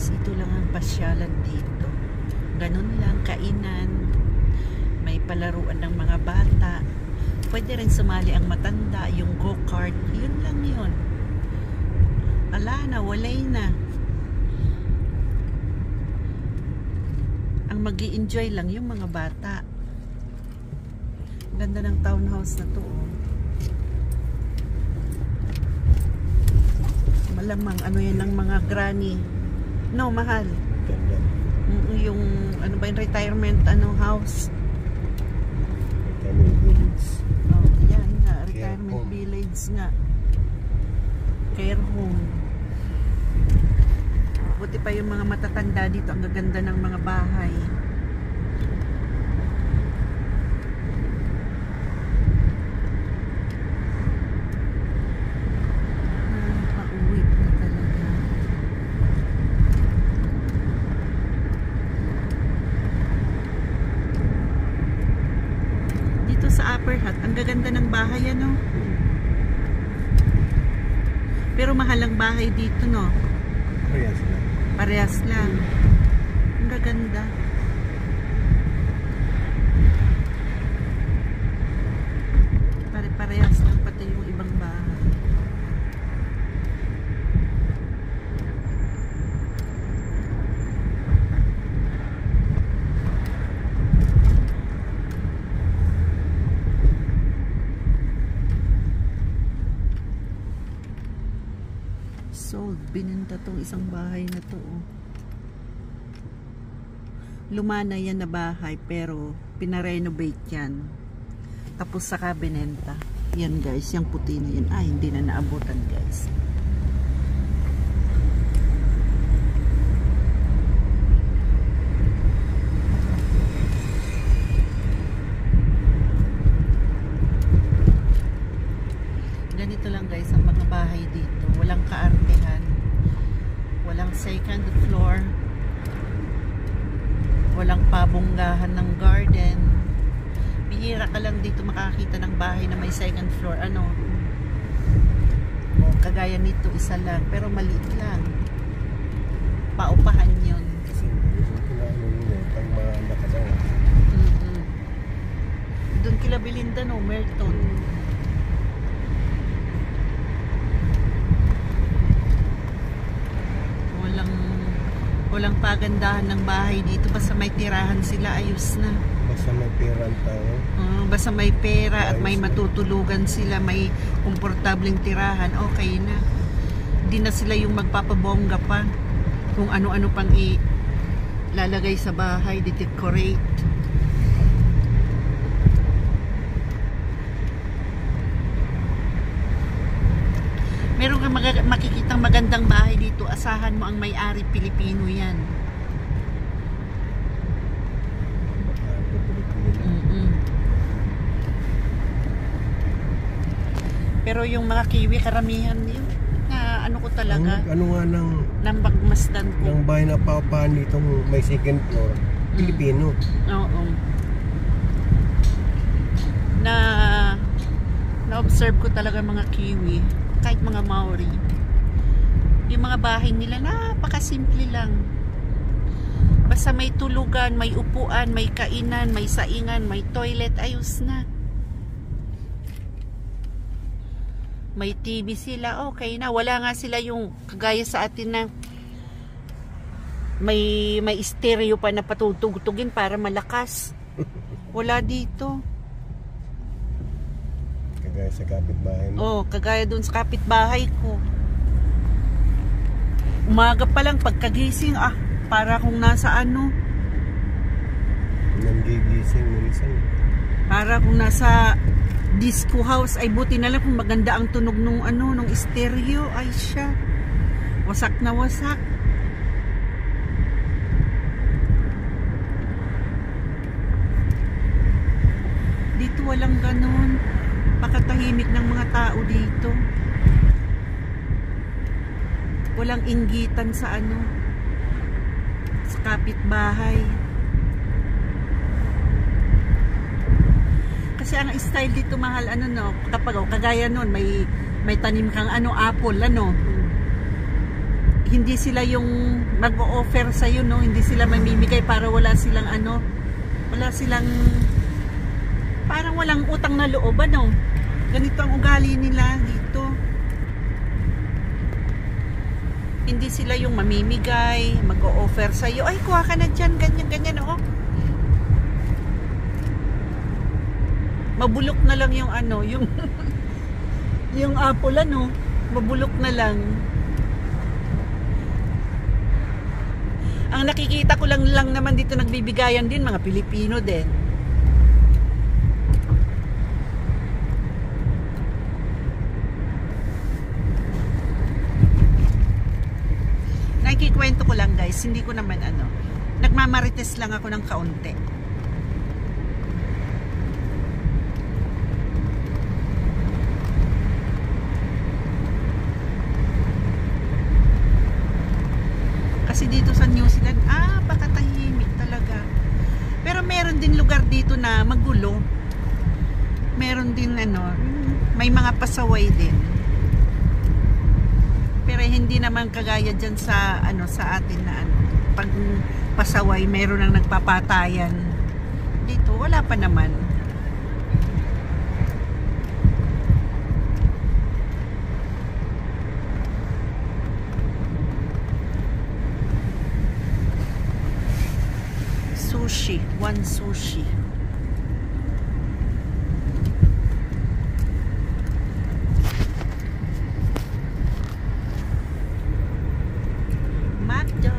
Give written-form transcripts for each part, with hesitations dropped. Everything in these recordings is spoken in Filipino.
guys, ito lang ang pasyalan dito. Ganun lang, kainan. May palaruan ng mga bata. Pwede rin sumali ang matanda, yung go-kart. Yun lang yun. Ala na, walay na. Ang mag-i-enjoy lang yung mga bata. Ganda ng townhouse na to. Malamang ano yan ng mga granny. No, mahal. Yung ano ba yung retirement house. Retirement village. Oh, yan nga, retirement village nga. Care home. Buti pa yung mga matatanda dito, ang gaganda ng mga bahay. Pauwi na talaga. Dito sa Upper Hutt, ang gaganda ng bahay ano. Pero mahal ang bahay dito no. Parehas lang. Parehas lang. Ang gaganda. Pare-parehas lang pati yung ibang bahay. Sold. Binenta tong isang bahay na to. Lumana yan na bahay pero pinarenovate yan. Tapos saka binenta. Yan guys, yung puti na yan. Ay, hindi na naabutan guys. Ganito lang guys ang mga bahay dito. Walang kaartehan. Walang second floor. Walang pabonggahan ng garden. Bihira ka lang dito makakita ng bahay na may second floor. Ano? O, kagaya nito, isa lang. Pero maliit lang. Paupahan yun. Kasi pag mga nakasawa. Doon kila Belinda no, Merton. Walang pagandahan ng bahay dito. Basta may tirahan sila, ayos na. Basta may pera ang tao. Basta may pera at may matutulugan sila, may komportableng tirahan, okay na. Hindi na sila yung magpapabongga pa. Kung ano-ano pang ilalagay sa bahay, decorate. Meron kang makikitang magandang bahay dito, asahan mo ang may-ari Pilipino yan. Pero yung mga Kiwi, karamihan yun na ano ko talaga. Ano nga ng pagmasdan ko. Ng bahay na paupahan dito may second floor, Pilipino. Oo. Na-observe ko talaga mga Kiwi. Kahit mga Maori, yung mga bahay nila napakasimple lang. Basta may tulugan, may upuan, may kainan, may saingan, may toilet, ayos na. May TV sila, okay na. Wala nga sila yung kagaya sa atin na may stereo pa na patutugtugin para malakas. Wala dito. Kagaya sa kapitbahay mo. Oh, kagaya dun sa kapitbahay ko. Umaga pa lang pagkagising, para kung nasa ano. Nangigising minsan. Para kung nasa disco house, ay buti na lang kung maganda ang tunog nung nung stereo, ay siya. Wasak na wasak. Dito walang ganun. Pakatahimik ng mga tao dito. Walang inggitan sa sa kapitbahay. Kasi ang style dito mahal kapag kagaya nun may tanim kang apple hindi sila yung mag-o-offer sa no, hindi sila mamimigay para wala silang ano, wala silang parang walang utang na loob ano. Ganito ang ugali nila dito. Hindi sila yung mamimigay, mag-o-offer sa iyo, ay kuha ka na diyan, ganyan ganyan oh. Mabulok na lang yung ano, yung yung apple ano, mabulok na lang. Ang nakikita ko lang naman dito nagbibigayan din mga Pilipino din. Nakikikwento ko lang guys, hindi ko naman ano, nagmamarites lang ako ng kaunti. Kasi dito sa New Zealand, pakatahimik talaga. Pero meron din lugar dito na magulo. Meron din ano, may mga pasaway din. Pero hindi naman kagaya dyan sa ano, sa atin na ano, pag pasaway meron nang nagpapatayan. Dito wala pa naman. Sushi, one sushi. McDo,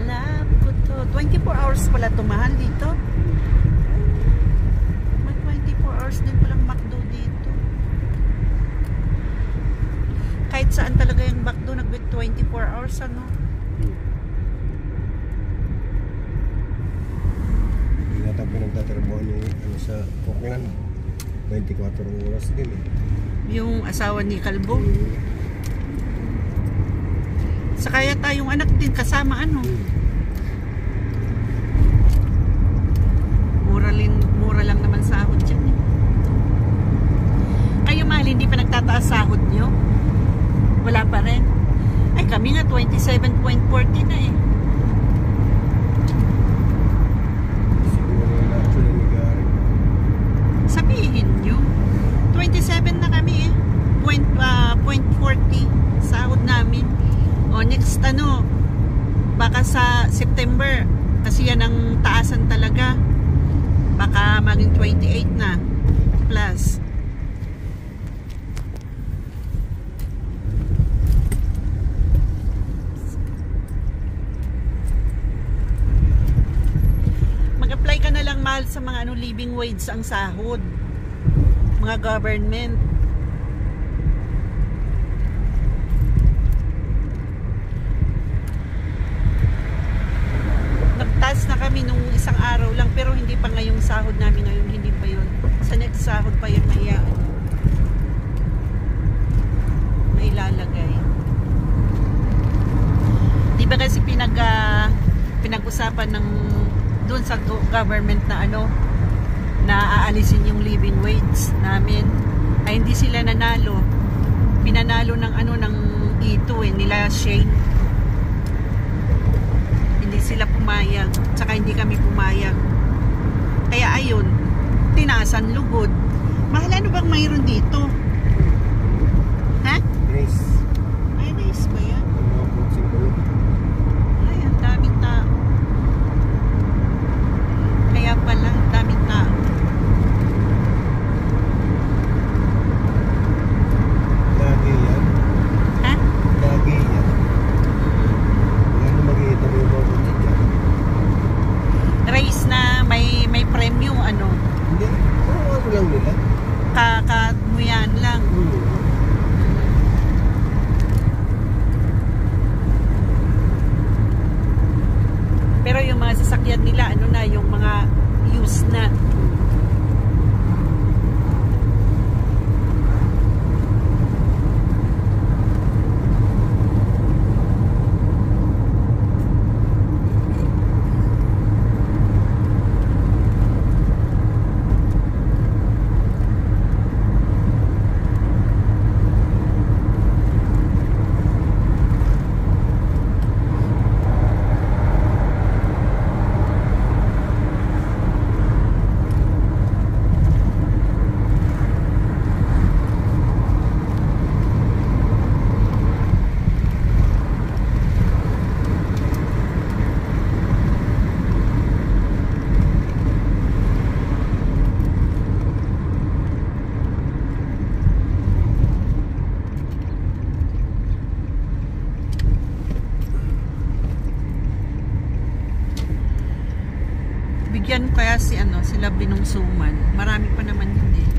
love ko to. 24 hours pala tumahal dito. May 24 hours din palang McDo dito. Kahit saan talaga yung McDo nag 24 hours ano. Pinagtatrabaho niyo ano sa Auckland 24 oras din eh. Yung asawa ni Kalbo. Sa kaya tayong anak din kasama ano. Mura lang naman sahod dyan eh. Kayo mahal, hindi pa nagtataas sahod nyo? Wala pa rin? Ay kami nga 27.40 na eh. Sabihin nyo 27 na kami eh, 0.40 sahod namin. O next ano, baka sa September kasi yan ang taasan talaga, baka maging 28 na plus. Mag-apply ka na lang mahal sa mga ano, living wage ang sahod, mga government. Nagtaas na kami nung isang araw lang, pero hindi pa ngayong sahod namin ngayon, hindi pa yun. Sa next sahod pa yun may lalagay. Di ba kasi pinag-usapan ng doon sa government na ano, na aalisin yung living wage namin, ay hindi sila nanalo. Pinanalo ng ano, ng ito nila Shane. Hindi sila pumayag, tsaka hindi kami pumayag. Kaya ayun, tinaasan lugod. Mahal, ano bang mayroon dito? Ha? Grace. Ay, nice ba yan? Ay, ang daming tao. Kaya pala, daming tao. Lagi yan. Ha? Lagi yan. Ano mag-iita mo yung mga dyan? Race na may premium ano. Hindi. Ano lang nila? Kakamuyan lang. Pero yung mga sasakyan nila, ano na, yung mga used na. Bigyan kaya si sila binungsuman. Marami pa naman yun eh.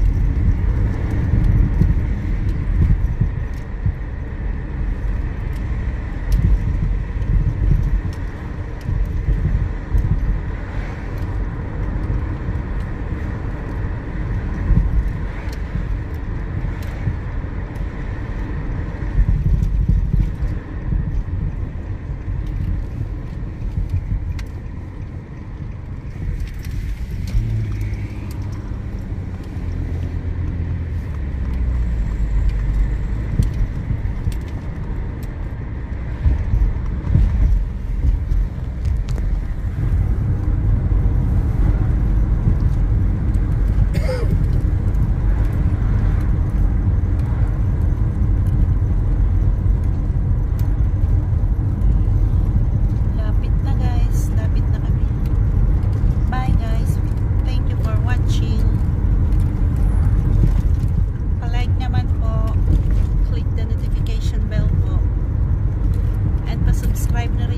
Subscribe na rin